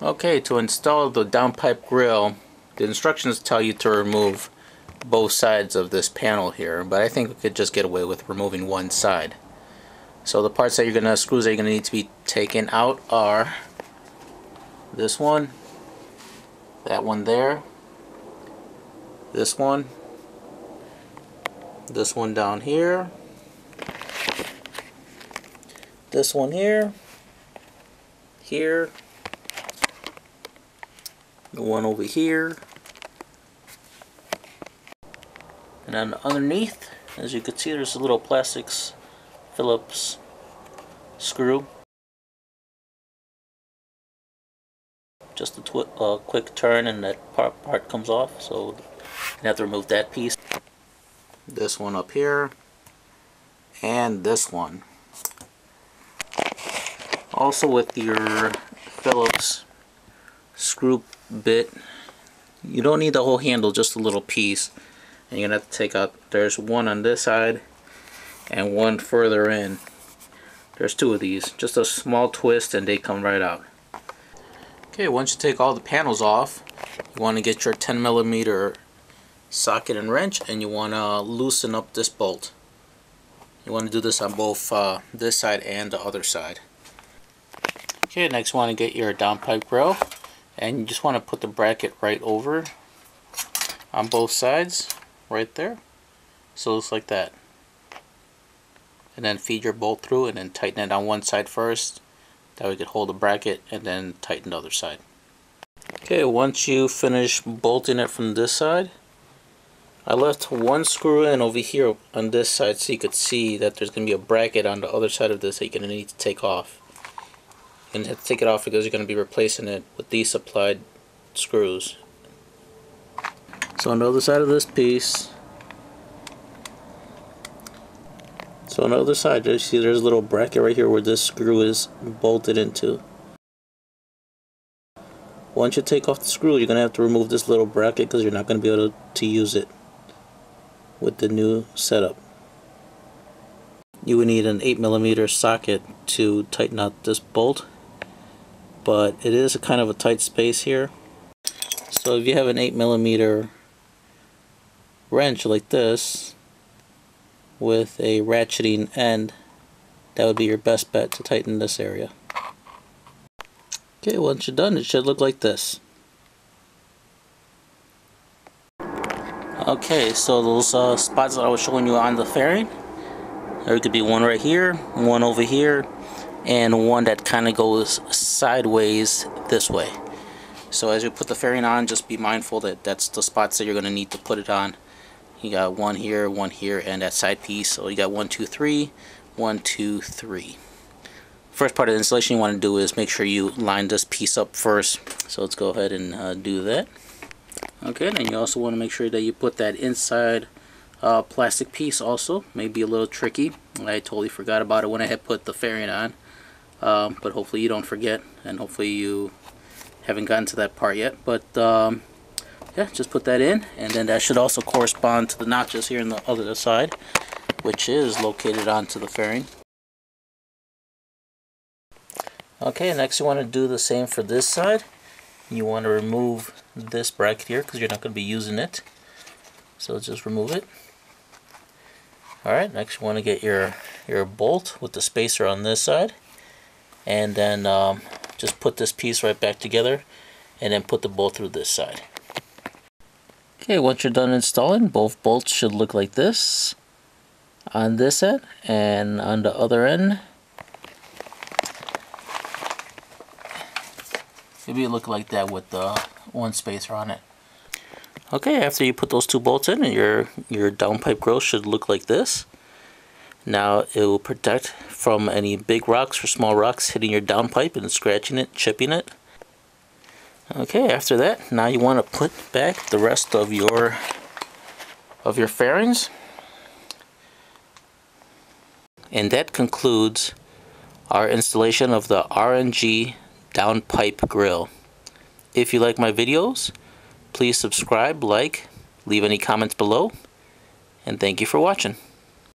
Okay, to install the downpipe grill, the instructions tell you to remove both sides of this panel here, but I think we could just get away with removing one side. So the parts that you're gonna, screws that you're gonna need to be taken out are this one, that one there, this one down here, this one here, the one over here, and then underneath, as you can see, there's a little plastic Phillips screw. Just a quick turn and that part comes off, so you have to remove that piece. This one up here, and this one. Also with your Phillips screw bit, you don't need the whole handle, just a little piece. And you're going to have to take out, there's one on this side and one further in. There's two of these, just a small twist and they come right out. Okay, once you take all the panels off, you want to get your 10mm socket and wrench, and you want to loosen up this bolt. You want to do this on both this side and the other side. Okay, next you want to get your downpipe grill, and you just want to put the bracket right over on both sides, right there. So it's like that. And then feed your bolt through and then tighten it on one side first. That way you can hold the bracket and then tighten the other side. Okay, once you finish bolting it from this side, I left one screw in over here on this side so you could see that there's going to be a bracket on the other side of this that you're going to need to take off. And you have to take it off because you're going to be replacing it with these supplied screws. So on the other side of this piece, so on the other side, you see there's a little bracket right here where this screw is bolted into. Once you take off the screw, you're going to have to remove this little bracket because you're not going to be able to use it with the new setup. You would need an 8mm socket to tighten out this bolt, but it is a kind of a tight space here. So if you have an 8mm wrench like this with a ratcheting end, that would be your best bet to tighten this area. Okay, once you're done, it should look like this. Okay, so those spots that I was showing you on the fairing, there could be one right here, one over here, and one that kind of goes sideways this way. So as you put the fairing on, just be mindful that that's the spots that you're going to need to put it on. You got one here, and that side piece. So you got 1, 2, 3, 1, 2, 3. First part of the installation you want to do is make sure you line this piece up first. So let's go ahead and do that. Okay, then you also want to make sure that you put that inside plastic piece also. Maybe a little tricky. I totally forgot about it when I had put the fairing on. But hopefully you don't forget, and hopefully you haven't gotten to that part yet. But yeah, just put that in, and then that should also correspond to the notches here on the other side, which is located onto the fairing. Okay, next you want to do the same for this side. You want to remove this bracket here because you're not going to be using it. So just remove it. Alright, next you want to get your bolt with the spacer on this side. And then just put this piece right back together and then put the bolt through this side. Okay, once you're done installing, both bolts should look like this on this end, and on the other end maybe it look like that with the one spacer on it. Okay, after you put those two bolts in, your downpipe grill should look like this. Now it will protect from any big rocks or small rocks hitting your downpipe and scratching it, chipping it. Okay, after that, now you want to put back the rest of your fairings. And that concludes our installation of the R&G downpipe grill. If you like my videos, please subscribe, like, leave any comments below, and thank you for watching.